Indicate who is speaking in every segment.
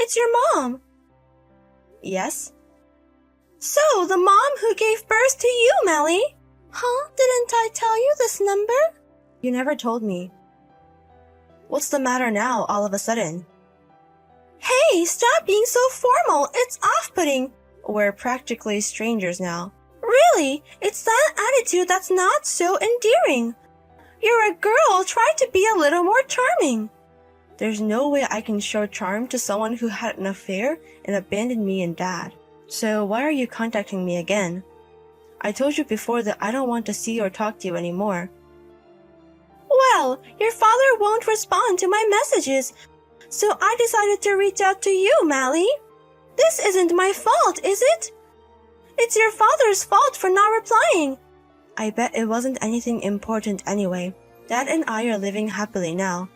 Speaker 1: it's your mom.
Speaker 2: Yes?
Speaker 1: So, the mom who gave birth to you, Melly. Huh? Didn't I tell you this number?
Speaker 2: You never told me. What's the matter now, all of a sudden?
Speaker 1: Hey, stop being so formal. It's off-putting.
Speaker 2: We're practically strangers now.
Speaker 1: Really? It's that attitude that's not so endearing. You're a girl. Try to be a little more charming.
Speaker 2: There's no way I can show charm to someone who had an affair and abandoned me and Dad. So why are you contacting me again? I told you before that I don't want to see or talk to you anymore.
Speaker 1: Well, your father won't respond to my messages, so I decided to reach out to you, Mally. This isn't my fault, is it? It's your father's fault for not replying.
Speaker 2: I bet it wasn't anything important anyway. Dad and I are living happily now.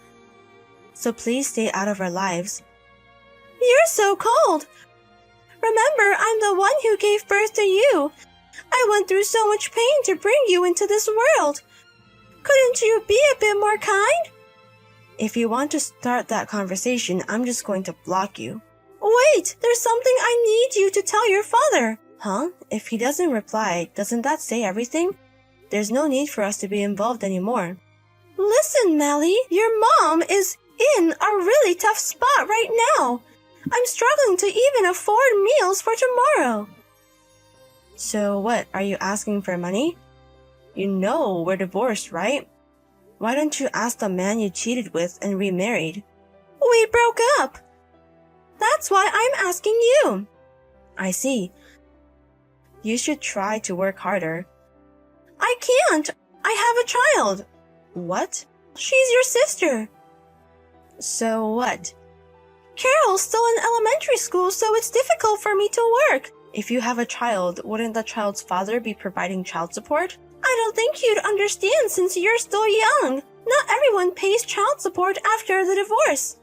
Speaker 2: So please stay out of our lives.
Speaker 1: You're so cold. Remember, I'm the one who gave birth to you. I went through so much pain to bring you into this world. Couldn't you be a bit more kind?
Speaker 2: If you want to start that conversation, I'm just going to block you.
Speaker 1: Wait, there's something I need you to tell your father.
Speaker 2: Huh? If he doesn't reply, doesn't that say everything? There's no need for us to be involved anymore.
Speaker 1: Listen, Mally, your mom is in a really tough spot right now. I'm struggling to even afford meals for tomorrow.
Speaker 2: So what, are you asking for money? You know we're divorced, right? Why don't you ask the man you cheated with and remarried?
Speaker 1: We broke up. That's why I'm asking you.
Speaker 2: I see. You should try to work harder.
Speaker 1: I can't. I have a child.
Speaker 2: What?
Speaker 1: She's your sister.
Speaker 2: So what?
Speaker 1: Carol's still in elementary school, so it's difficult for me to work.
Speaker 2: If you have a child, wouldn't the child's father be providing child support?
Speaker 1: I don't think you'd understand since you're still young. Not everyone pays child support after the divorce.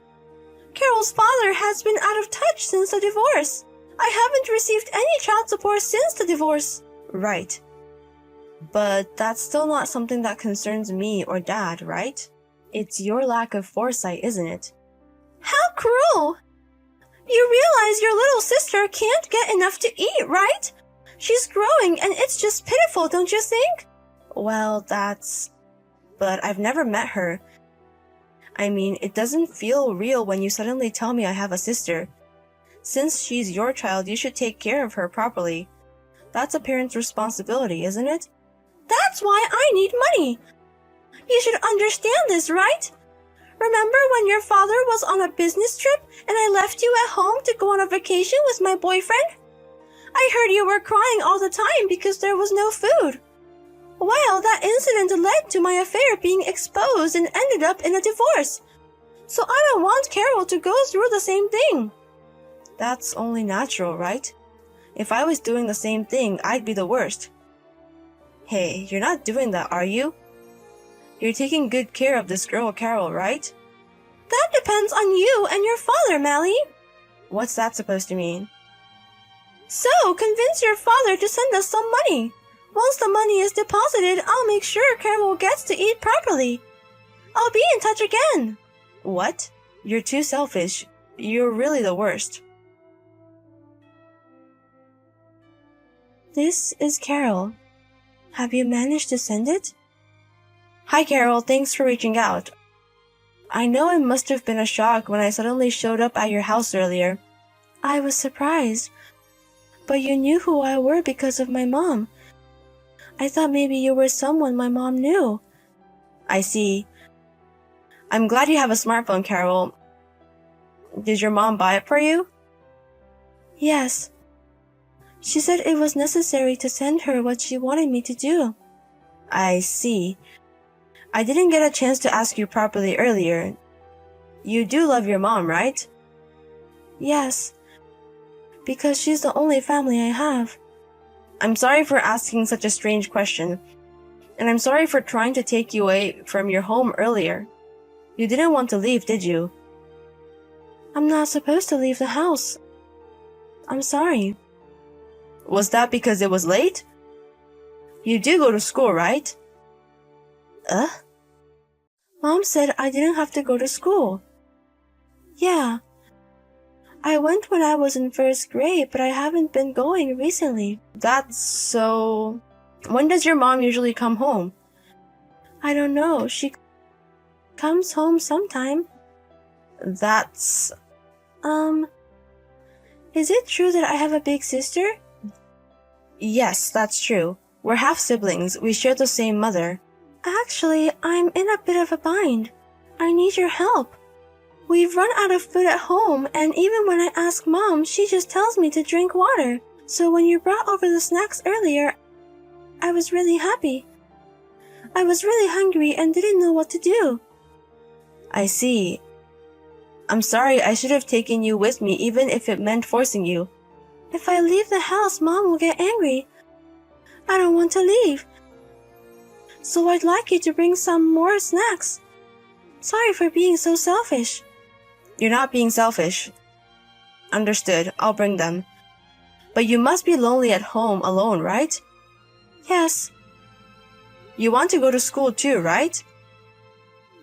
Speaker 1: Carol's father has been out of touch since the divorce. I haven't received any child support since the divorce.
Speaker 2: Right. But that's still not something that concerns me or Dad, right? It's your lack of foresight, isn't it?
Speaker 1: How cruel! You realize your little sister can't get enough to eat, right? She's growing and it's just pitiful, don't you think?
Speaker 2: Well, but I've never met her. I mean, it doesn't feel real when you suddenly tell me I have a sister. Since she's your child, you should take care of her properly. That's a parent's responsibility, isn't it?
Speaker 1: That's why I need money. You should understand this, right? Remember when your father was on a business trip and I left you at home to go on a vacation with my boyfriend? I heard you were crying all the time because there was no food. Well, that incident led to my affair being exposed and ended up in a divorce. So I don't want Carol to go through the same thing.
Speaker 2: That's only natural, right? If I was doing the same thing, I'd be the worst. Hey, you're not doing that, are you? You're taking good care of this girl, Carol, right?
Speaker 1: That depends on you and your father, Mally.
Speaker 2: What's that supposed to mean?
Speaker 1: So, convince your father to send us some money. Once the money is deposited, I'll make sure Carol gets to eat properly. I'll be in touch again.
Speaker 2: What? You're too selfish. You're really the worst. This is Carol. Have you managed to send it? Hi, Carol. Thanks for reaching out. I know it must have been a shock when I suddenly showed up at your house earlier. I was surprised. But you knew who I were because of my mom. I thought maybe you were someone my mom knew. I see. I'm glad you have a smartphone, Carol. Did your mom buy it for you? Yes. She said it was necessary to send her what she wanted me to do. I see. I didn't get a chance to ask you properly earlier. You do love your mom, right? Yes. Because she's the only family I have. I'm sorry for asking such a strange question. And I'm sorry for trying to take you away from your home earlier. You didn't want to leave, did you? I'm not supposed to leave the house. I'm sorry. Was that because it was late? You do go to school, right? Mom said I didn't have to go to school. Yeah. I went when I was in first grade, but I haven't been going recently. That's so... When does your mom usually come home? I don't know. She comes home sometime. That's... Is it true that I have a big sister? Yes, that's true. We're half siblings. We share the same mother. Actually, I'm in a bit of a bind. I need your help. We've run out of food at home, and even when I ask Mom, she just tells me to drink water. So when you brought over the snacks earlier, I was really happy. I was really hungry and didn't know what to do. I see. I'm sorry, I should have taken you with me even if it meant forcing you. If I leave the house, Mom will get angry. I don't want to leave. So I'd like you to bring some more snacks. Sorry for being so selfish. You're not being selfish. Understood, I'll bring them. But you must be lonely at home alone, right? Yes. You want to go to school too, right?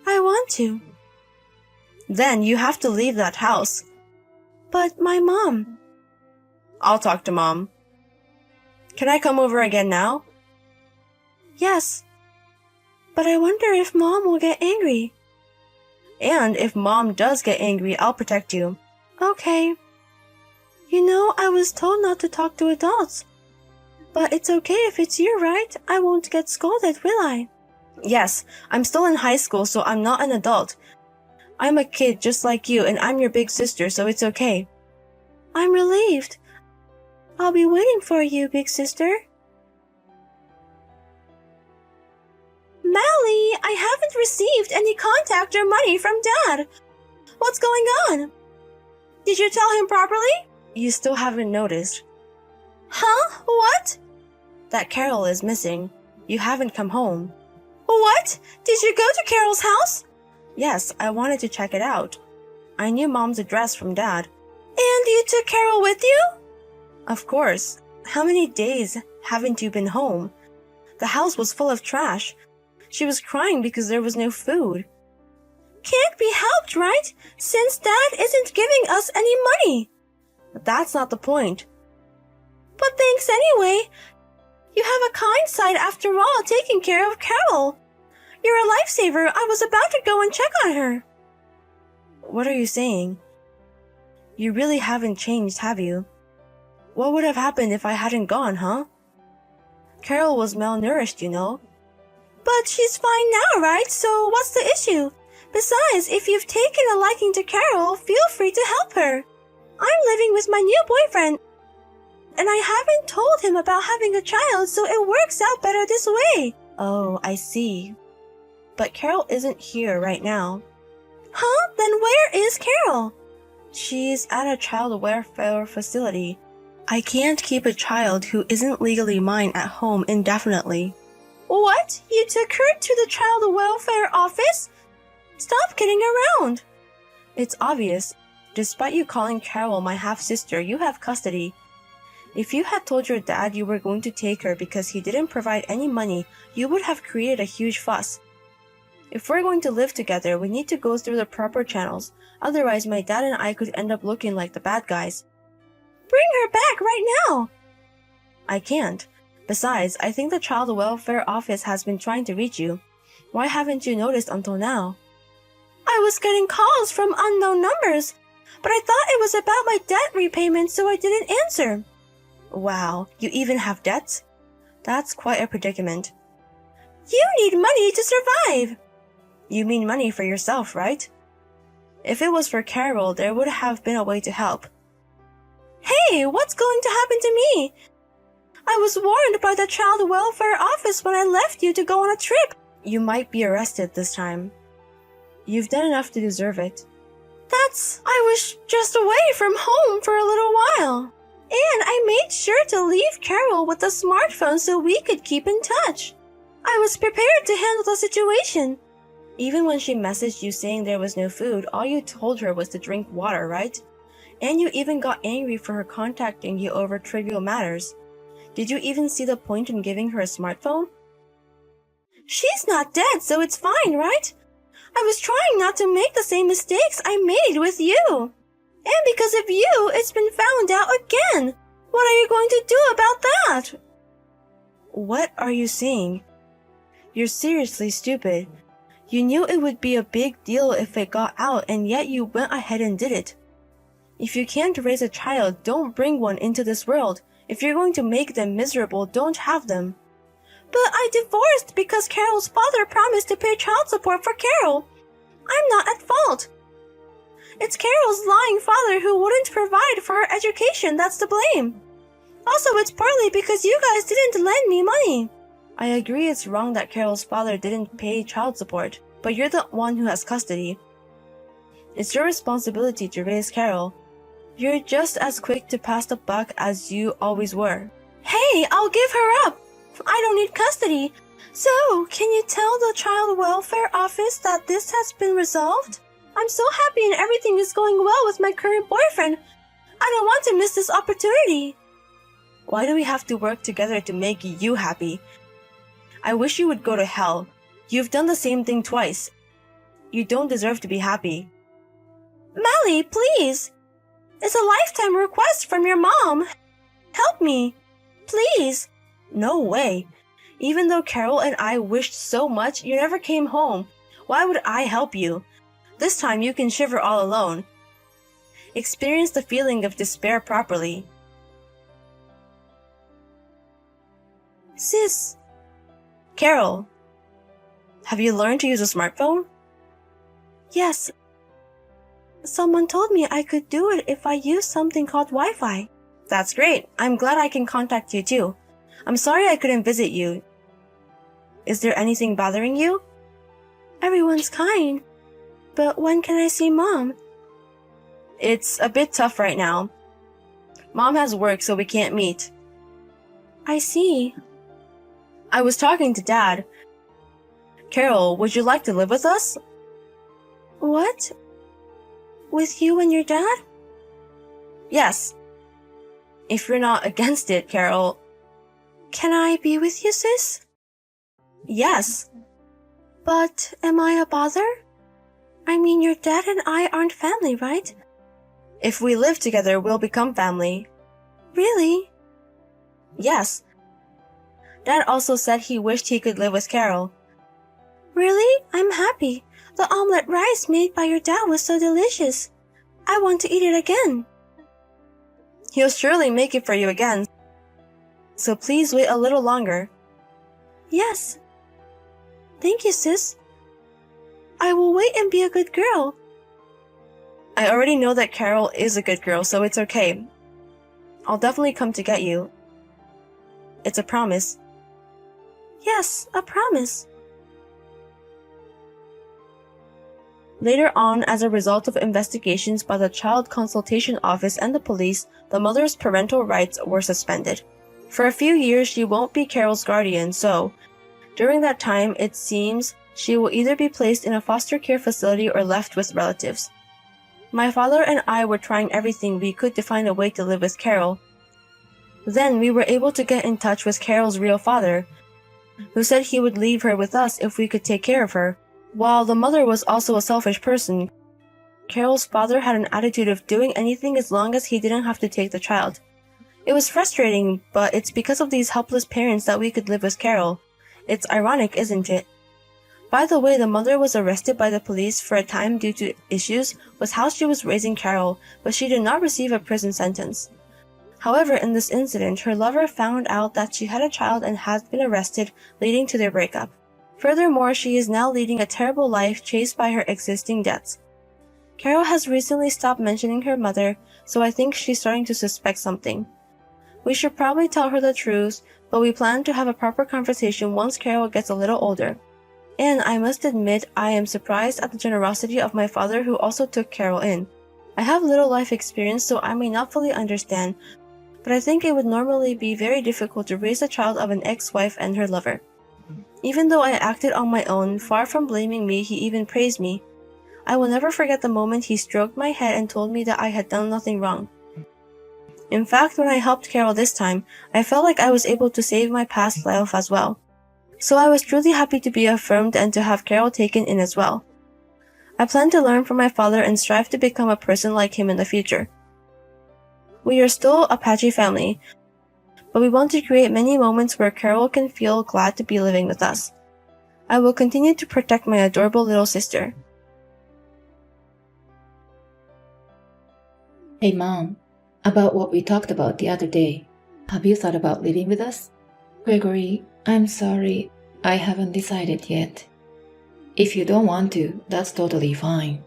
Speaker 2: I want to. Then you have to leave that house. But my mom... I'll talk to Mom. Can I come over again now? Yes. But I wonder if Mom will get angry. And if Mom does get angry, I'll protect you. Okay. You know, I was told not to talk to adults. But it's okay if it's you, right? I won't get scolded, will I? Yes, I'm still in high school, so I'm not an adult. I'm a kid just like you, and I'm your big sister, so it's okay. I'm relieved. I'll be waiting for you, big sister. Mally, I haven't received any contact or money from Dad. What's going on? Did you tell him properly? You still haven't noticed. Huh? What? That Carol is missing. You haven't come home. What? Did you go to Carol's house? Yes, I wanted to check it out. I knew Mom's address from Dad. And you took Carol with you? Of course. How many days haven't you been home? The house was full of trash. She was crying because there was no food. Can't be helped, right? Since Dad isn't giving us any money. That's not the point. But thanks anyway. You have a kind side after all, taking care of Carol. You're a lifesaver. I was about to go and check on her. What are you saying? You really haven't changed, have you? What would have happened if I hadn't gone, huh? Carol was malnourished, you know. But she's fine now, right? So what's the issue? Besides, if you've taken a liking to Carol, feel free to help her. I'm living with my new boyfriend, and I haven't told him about having a child, so it works out better this way. Oh, I see. But Carol isn't here right now. Huh? Then where is Carol? She's at a child welfare facility. I can't keep a child who isn't legally mine at home indefinitely. What? You took her to the child welfare office? Stop kidding around. It's obvious. Despite you calling Carol my half-sister, you have custody. If you had told your dad you were going to take her because he didn't provide any money, you would have created a huge fuss. If we're going to live together, we need to go through the proper channels. Otherwise, my dad and I could end up looking like the bad guys. Bring her back right now! I can't. Besides, I think the child welfare office has been trying to reach you. Why haven't you noticed until now? I was getting calls from unknown numbers, but I thought it was about my debt repayment, so I didn't answer. Wow, you even have debts? That's quite a predicament. You need money to survive! You mean money for yourself, right? If it was for Carol, there would have been a way to help. Hey, what's going to happen to me? I was warned by the child welfare office when I left you to go on a trip. You might be arrested this time. You've done enough to deserve it. I was just away from home for a little while. And I made sure to leave Carol with the smartphone so we could keep in touch. I was prepared to handle the situation. Even when she messaged you saying there was no food, all you told her was to drink water, right? And you even got angry for her contacting you over trivial matters. Did you even see the point in giving her a smartphone? She's not dead, so it's fine, right? I was trying not to make the same mistakes I made with you.
Speaker 1: And because of you, it's been found out again. What are you going to do about that?
Speaker 2: What are you saying? You're seriously stupid. You knew it would be a big deal if it got out, and yet you went ahead and did it. If you can't raise a child, don't bring one into this world. If you're going to make them miserable, don't have them.
Speaker 1: But I divorced because Carol's father promised to pay child support for Carol. I'm not at fault. It's Carol's lying father who wouldn't provide for her education that's to blame. Also, it's partly because you guys didn't lend me money.
Speaker 2: I agree it's wrong that Carol's father didn't pay child support, but you're the one who has custody. It's your responsibility to raise Carol. You're just as quick to pass the buck as you always were.
Speaker 1: Hey, I'll give her up. I don't need custody. So, can you tell the child welfare office that this has been resolved? I'm so happy and everything is going well with my current boyfriend. I don't want to miss this opportunity.
Speaker 2: Why do we have to work together to make you happy? I wish you would go to hell. You've done the same thing twice. You don't deserve to be happy.
Speaker 1: Mally, please. It's a lifetime request from your mom. Help me. Please.
Speaker 2: No way. Even though Carol and I wished so much, you never came home. Why would I help you? This time you can shiver all alone. Experience the feeling of despair properly.
Speaker 1: Sis.
Speaker 2: Carol. Have you learned to use a smartphone?
Speaker 1: Yes. Someone told me I could do it if I used something called Wi-Fi.
Speaker 2: That's great. I'm glad I can contact you too. I'm sorry I couldn't visit you. Is there anything bothering you?
Speaker 1: Everyone's kind. But when can I see Mom?
Speaker 2: It's a bit tough right now. Mom has work, so we can't meet.
Speaker 1: I see.
Speaker 2: I was talking to Dad. Carol, would you like to live with us?
Speaker 1: What? With you and your dad?
Speaker 2: Yes. If you're not against it, Carol.
Speaker 1: Can I be with you, sis?
Speaker 2: Yes.
Speaker 1: But am I a bother? I mean, your dad and I aren't family, right?
Speaker 2: If we live together, we'll become family.
Speaker 1: Really?
Speaker 2: Yes. Dad also said he wished he could live with Carol.
Speaker 1: Really? I'm happy. The omelette rice made by your dad was so delicious. I want to eat it again.
Speaker 2: He'll surely make it for you again. So please wait a little longer.
Speaker 1: Yes. Thank you, sis. I will wait and be a good girl.
Speaker 2: I already know that Carol is a good girl, so it's okay. I'll definitely come to get you. It's a promise.
Speaker 1: Yes, a promise.
Speaker 2: Later on, as a result of investigations by the Child Consultation Office and the police, the mother's parental rights were suspended. For a few years, she won't be Carol's guardian, so during that time, it seems she will either be placed in a foster care facility or left with relatives. My father and I were trying everything we could to find a way to live with Carol. Then we were able to get in touch with Carol's real father, who said he would leave her with us if we could take care of her. While the mother was also a selfish person, Carol's father had an attitude of doing anything as long as he didn't have to take the child. It was frustrating, but it's because of these helpless parents that we could live with Carol. It's ironic, isn't it? By the way, the mother was arrested by the police for a time due to issues with how she was raising Carol, but she did not receive a prison sentence. However, in this incident, her lover found out that she had a child and has been arrested, leading to their breakup. Furthermore, she is now leading a terrible life chased by her existing debts. Carol has recently stopped mentioning her mother, so I think she's starting to suspect something. We should probably tell her the truth, but we plan to have a proper conversation once Carol gets a little older. And I must admit, I am surprised at the generosity of my father who also took Carol in. I have little life experience, so I may not fully understand, but I think it would normally be very difficult to raise a child of an ex-wife and her lover. Even though I acted on my own, far from blaming me, he even praised me. I will never forget the moment he stroked my head and told me that I had done nothing wrong. In fact, when I helped Carol this time, I felt like I was able to save my past life as well. So I was truly happy to be affirmed and to have Carol taken in as well. I plan to learn from my father and strive to become a person like him in the future. We are still a patchy family, but we want to create many moments where Carol can feel glad to be living with us. I will continue to protect my adorable little sister.
Speaker 3: Hey Mom, about what we talked about the other day. Have you thought about living with us? Gregory, I'm sorry. I haven't decided yet. If you don't want to, that's totally fine.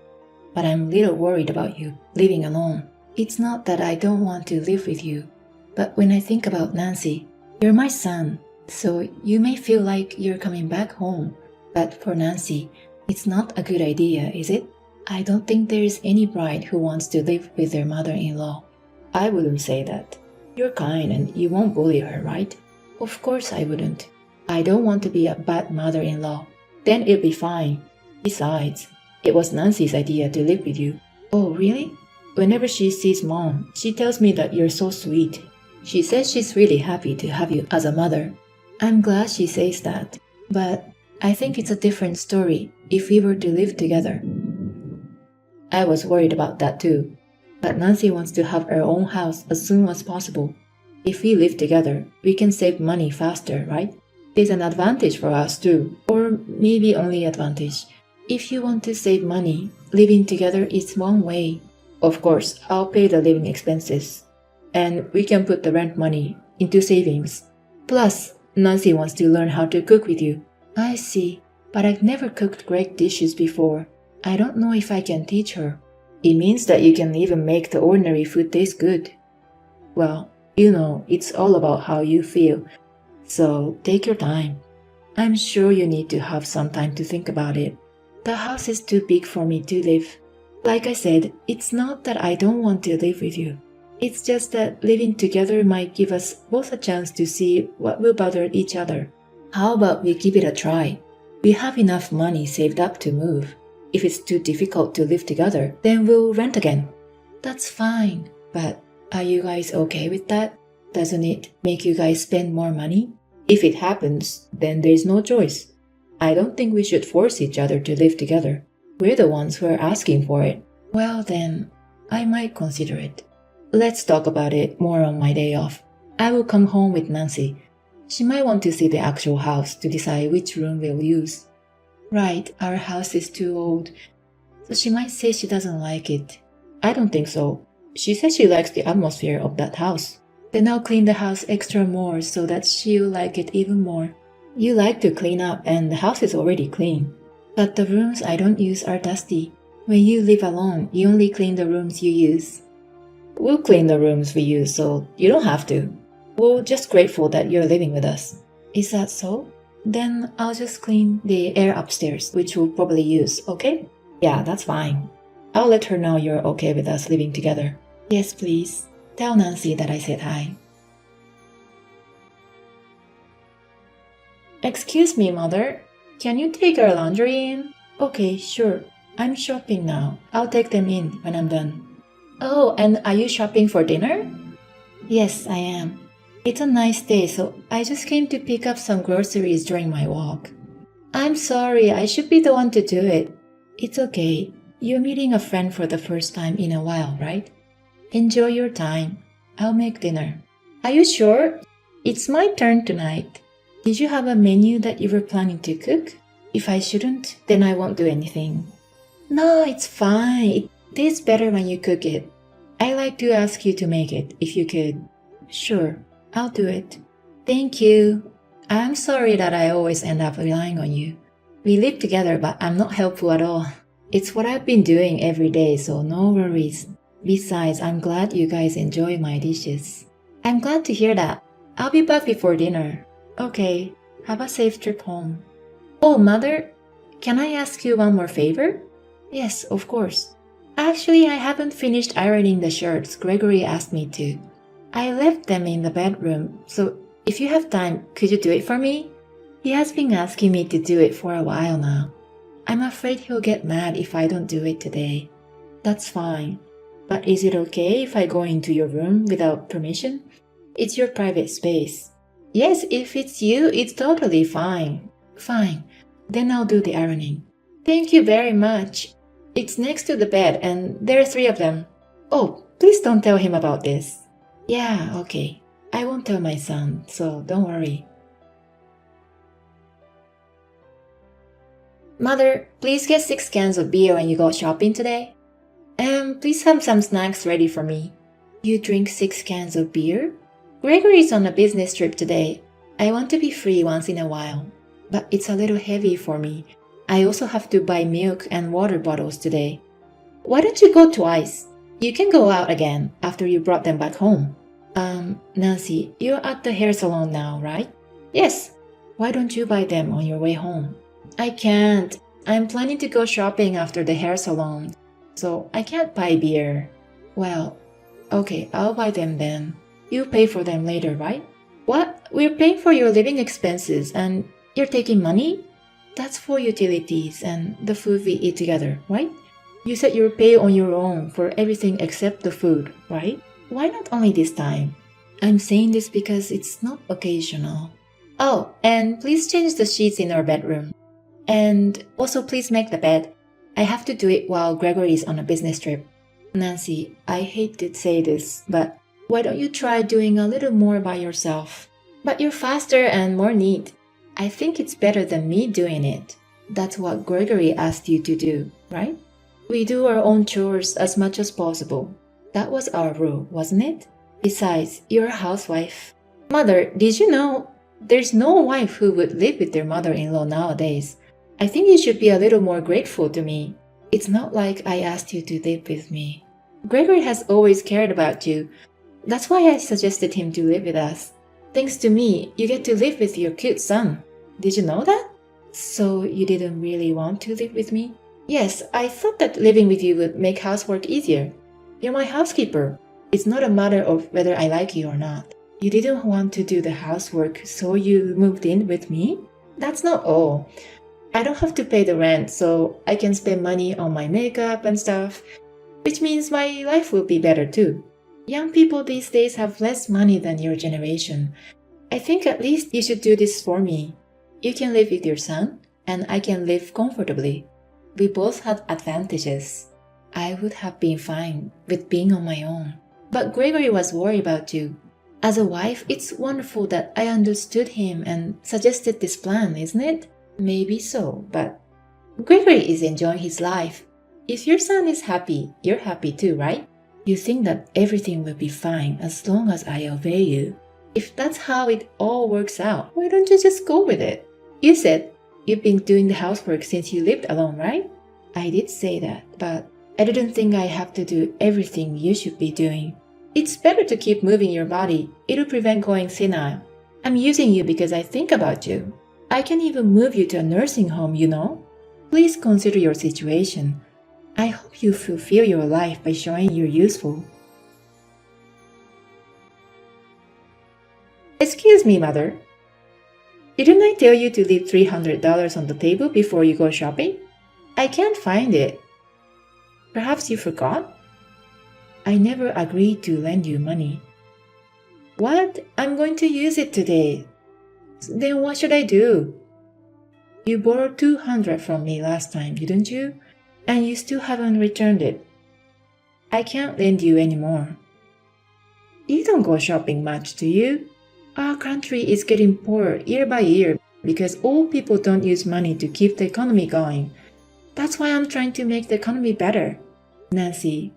Speaker 3: But I'm a little worried about you living alone. It's not that I don't want to live with you, but when I think about Nancy, you're my son, so you may feel like you're coming back home. But for Nancy, it's not a good idea, is it? I don't think there's any bride who wants to live with their mother-in-law. I wouldn't say that. You're kind and you won't bully her, right? Of course I wouldn't. I don't want to be a bad mother-in-law. Then it'll be fine. Besides, it was Nancy's idea to live with you. Oh, really? Whenever she sees Mom, she tells me that you're so sweet. She says she's really happy to have you as a mother. I'm glad she says that, but I think it's a different story if we were to live together. I was worried about that too, but Nancy wants to have her own house as soon as possible. If we live together, we can save money faster, right? There's an advantage for us too, or maybe only advantage. If you want to save money, living together is one way. Of course, I'll pay the living expenses, and we can put the rent money into savings. Plus, Nancy wants to learn how to cook with you. I see, but I've never cooked great dishes before. I don't know if I can teach her. It means that you can even make the ordinary food taste good. Well, you know, it's all about how you feel, so take your time. I'm sure you need to have some time to think about it. The house is too big for me to live. Like I said, it's not that I don't want to live with you. It's just that living together might give us both a chance to see what will bother each other. How about we give it a try? We have enough money saved up to move. If it's too difficult to live together, then we'll rent again. That's fine, but are you guys okay with that? Doesn't it make you guys spend more money? If it happens, then there's no choice. I don't think we should force each other to live together. We're the ones who are asking for it. Well then, I might consider it. Let's talk about it more on my day off. I will come home with Nancy. She might want to see the actual house to decide which room we'll use. Right, our house is too old, so she might say she doesn't like it. I don't think so. She says she likes the atmosphere of that house. Then I'll clean the house extra more so that she'll like it even more. You like to clean up and the house is already clean. But the rooms I don't use are dusty. When you live alone, you only clean the rooms you use. We'll clean the rooms we use, so you don't have to. We're just grateful that you're living with us. Is that so? Then I'll just clean the air upstairs, which we'll probably use, okay? Yeah, that's fine. I'll let her know you're okay with us living together. Yes, please. Tell Nancy that I said hi. Excuse me, Mother. Can you take our laundry in? Okay, sure. I'm shopping now. I'll take them in when I'm done. Oh, and are you shopping for dinner? Yes, I am. It's a nice day, so I just came to pick up some groceries during my walk. I'm sorry, I should be the one to do it. It's okay. You're meeting a friend for the first time in a while, right? Enjoy your time. I'll make dinner. Are you sure? It's my turn tonight. Did you have a menu that you were planning to cook? If I shouldn't, then I won't do anything. No, it's fine. It tastes better when you cook it. I'd like to ask you to make it, if you could. Sure, I'll do it. Thank you. I'm sorry that I always end up relying on you. We live together, but I'm not helpful at all. It's what I've been doing every day, so no worries. Besides, I'm glad you guys enjoy my dishes. I'm glad to hear that. I'll be back before dinner. Okay, have a safe trip home. Oh, Mother, can I ask you one more favor? Yes, of course. Actually, I haven't finished ironing the shirts Gregory asked me to. I left them in the bedroom, so if you have time, could you do it for me? He has been asking me to do it for a while now. I'm afraid he'll get mad if I don't do it today. That's fine. But is it okay if I go into your room without permission? It's your private space. Yes, if it's you, it's totally fine. Fine. Then I'll do the ironing. Thank you very much. It's next to the bed, and there are 3 of them. Oh, please don't tell him about this. Yeah, okay. I won't tell my son, so don't worry. Mother, please get 6 cans of beer when you go shopping today. And please have some snacks ready for me. You drink 6 cans of beer? Gregory's on a business trip today. I want to be free once in a while, but it's a little heavy for me. I also have to buy milk and water bottles today. Why don't you go twice? You can go out again after you brought them back home. Nancy, you're at the hair salon now, right? Yes. Why don't you buy them on your way home? I can't. I'm planning to go shopping after the hair salon, so I can't buy beer. Well, okay, I'll buy them then. You pay for them later, right? What? We're paying for your living expenses and you're taking money? That's for utilities and the food we eat together, right? You said you'll pay on your own for everything except the food, right? Why not only this time? I'm saying this because it's not occasional. Oh, and please change the sheets in our bedroom. And also please make the bed. I have to do it while Gregory is on a business trip. Nancy, I hate to say this, but why don't you try doing a little more by yourself? But you're faster and more neat. I think it's better than me doing it. That's what Gregory asked you to do, right? We do our own chores as much as possible. That was our rule, wasn't it? Besides, you're a housewife. Mother, did you know there's no wife who would live with their mother-in-law nowadays? I think you should be a little more grateful to me. It's not like I asked you to live with me. Gregory has always cared about you. That's why I suggested him to live with us. Thanks to me, you get to live with your cute son. Did you know that? So you didn't really want to live with me? Yes, I thought that living with you would make housework easier. You're my housekeeper. It's not a matter of whether I like you or not. You didn't want to do the housework, so you moved in with me? That's not all. I don't have to pay the rent, so I can spend money on my makeup and stuff, which means my life will be better too. Young people these days have less money than your generation. I think at least you should do this for me. You can live with your son, and I can live comfortably. We both had advantages. I would have been fine with being on my own. But Gregory was worried about you. As a wife, it's wonderful that I understood him and suggested this plan, isn't it? Maybe so, but Gregory is enjoying his life. If your son is happy, you're happy too, right? You think that everything will be fine as long as I obey you. If that's how it all works out, why don't you just go with it? You said you've been doing the housework since you lived alone, right? I did say that, but I didn't think I have to do everything you should be doing. It's better to keep moving your body. It'll prevent going senile. I'm using you because I think about you. I can even move you to a nursing home, you know? Please consider your situation. I hope you fulfill your life by showing you're useful. Excuse me, Mother. Didn't I tell you to leave $300 on the table before you go shopping? I can't find it. Perhaps you forgot? I never agreed to lend you money. What? I'm going to use it today. Then what should I do? You borrowed $200 from me last time, didn't you? And you still haven't returned it. I can't lend you anymore. You don't go shopping much, do you? Our country is getting poorer year by year because old people don't use money to keep the economy going. That's why I'm trying to make the economy better. Nancy,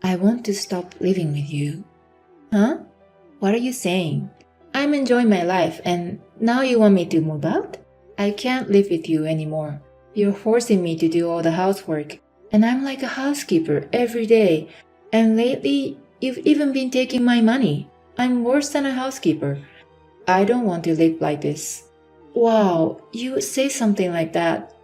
Speaker 3: I want to stop living with you. Huh? What are you saying? I'm enjoying my life and now you want me to move out? I can't live with you anymore. You're forcing me to do all the housework, and I'm like a housekeeper every day. And lately, you've even been taking my money. I'm worse than a housekeeper. I don't want to live like this. Wow, you would say something like that.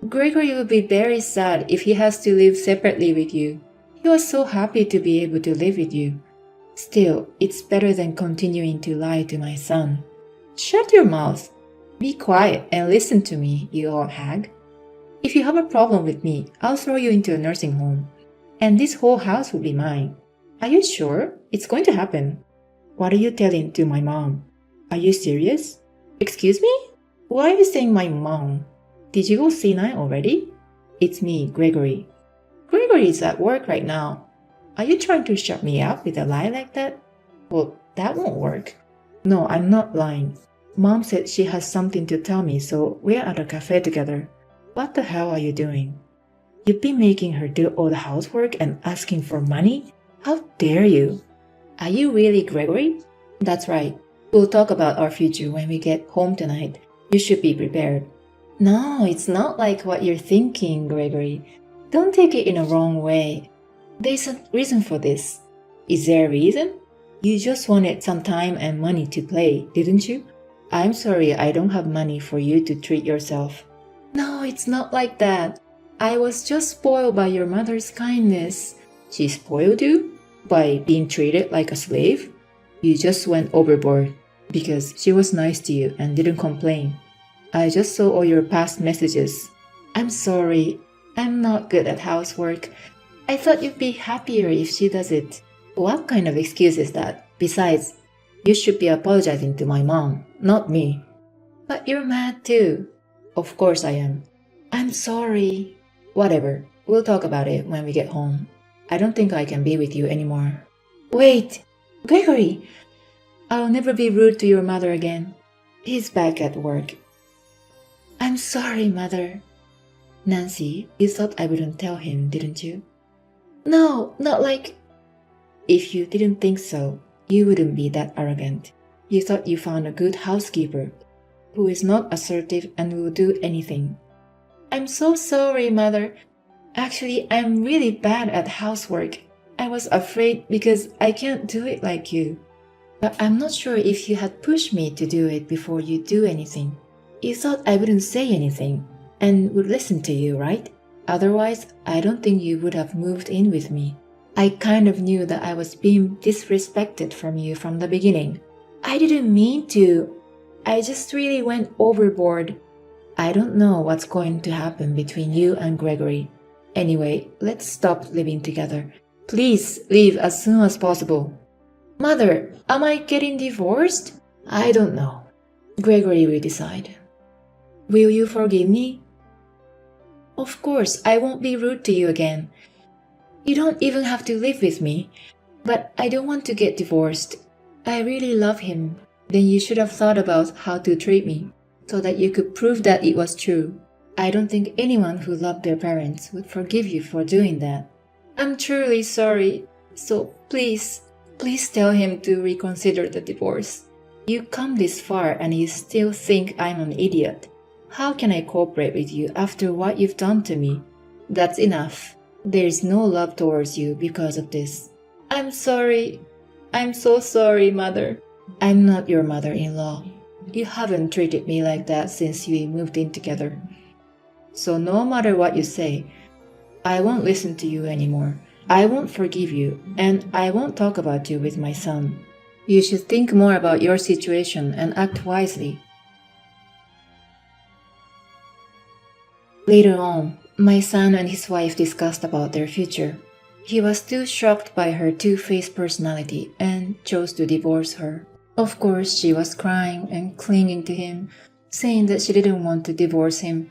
Speaker 3: Gregory will be very sad if he has to live separately with you. He was so happy to be able to live with you. Still, it's better than continuing to lie to my son. Shut your mouth. Be quiet and listen to me, you old hag. If you have a problem with me, I'll throw you into a nursing home. And this whole house will be mine. Are you sure? It's going to happen. What are you telling to my mom? Are you serious? Excuse me? Why are you saying my mom? Did you go senile already? It's me, Gregory. Gregory is at work right now. Are you trying to shut me up with a lie like that? Well, that won't work. No, I'm not lying. Mom said she has something to tell me, so we're at a cafe together. What the hell are you doing? You've been making her do all the housework and asking for money? How dare you? Are you really Gregory? That's right. We'll talk about our future when we get home tonight. You should be prepared. No, it's not like what you're thinking, Gregory. Don't take it in a wrong way. There's a reason for this. Is there a reason? You just wanted some time and money to play, didn't you? I'm sorry I don't have money for you to treat yourself. No, it's not like that. I was just spoiled by your mother's kindness. She spoiled you? By being treated like a slave? You just went overboard because she was nice to you and didn't complain. I just saw all your past messages. I'm sorry. I'm not good at housework. I thought you'd be happier if she does it. What kind of excuse is that? Besides, you should be apologizing to my mom, not me. But you're mad too. Of course I am. I'm sorry. Whatever. We'll talk about it when we get home. I don't think I can be with you anymore. Wait! Gregory! I'll never be rude to your mother again. He's back at work. I'm sorry, Mother. Nancy, you thought I wouldn't tell him, didn't you? No, not like... If you didn't think so, you wouldn't be that arrogant. You thought you found a good housekeeper who is not assertive and will do anything. I'm so sorry, Mother. Actually, I'm really bad at housework. I was afraid because I can't do it like you. But I'm not sure if you had pushed me to do it before you do anything. You thought I wouldn't say anything and would listen to you, right? Otherwise, I don't think you would have moved in with me. I kind of knew that I was being disrespected from you from the beginning. I didn't mean to. I just really went overboard. I don't know what's going to happen between you and Gregory. Anyway, let's stop living together. Please leave as soon as possible. Mother, am I getting divorced? I don't know. Gregory will decide. Will you forgive me? Of course, I won't be rude to you again. You don't even have to live with me. But I don't want to get divorced. I really love him. Then you should have thought about how to treat me, so that you could prove that it was true. I don't think anyone who loved their parents would forgive you for doing that. I'm truly sorry. So please tell him to reconsider the divorce. You come this far and you still think I'm an idiot. How can I cooperate with you after what you've done to me? That's enough. There's no love towards you because of this. I'm sorry. I'm so sorry, Mother. I'm not your mother-in-law. You haven't treated me like that since we moved in together. So no matter what you say, I won't listen to you anymore. I won't forgive you, and I won't talk about you with my son. You should think more about your situation and act wisely. Later on, my son and his wife discussed about their future. He was too shocked by her two-faced personality and chose to divorce her. Of course, she was crying and clinging to him, saying that she didn't want to divorce him.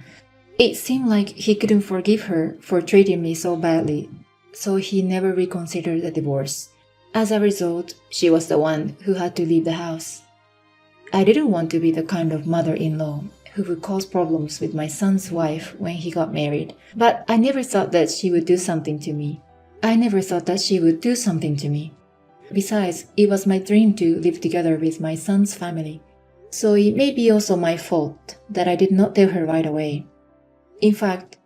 Speaker 3: It seemed like he couldn't forgive her for treating me so badly, so he never reconsidered the divorce. As a result, she was the one who had to leave the house. I didn't want to be the kind of mother-in-law who would cause problems with my son's wife when he got married, but I never thought that she would do something to me. Besides, it was my dream to live together with my son's family, so it may be also my fault that I did not tell her right away. In fact,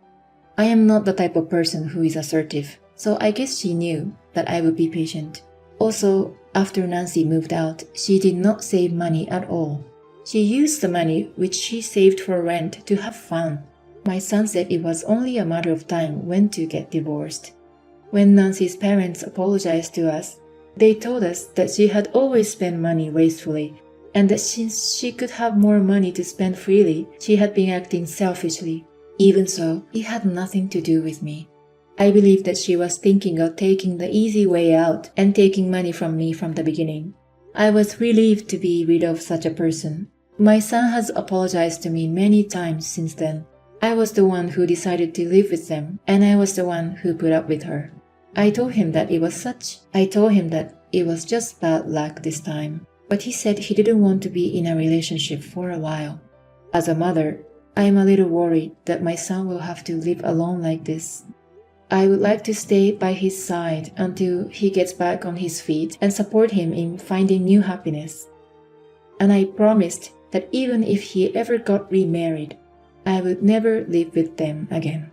Speaker 3: I am not the type of person who is assertive, so I guess she knew that I would be patient. Also, after Nancy moved out, she did not save money at all. She used the money which she saved for rent to have fun. My son said it was only a matter of time when to get divorced. When Nancy's parents apologized to us, they told us that she had always spent money wastefully, and that since she could have more money to spend freely, she had been acting selfishly. Even so, it had nothing to do with me. I believe that she was thinking of taking the easy way out and taking money from me from the beginning. I was relieved to be rid of such a person. My son has apologized to me many times since then. I was the one who decided to live with them, and I was the one who put up with her. I told him that it was just bad luck this time, but he said he didn't want to be in a relationship for a while. As a mother, I am a little worried that my son will have to live alone like this. I would like to stay by his side until he gets back on his feet and support him in finding new happiness. And I promised that even if he ever got remarried, I would never live with them again.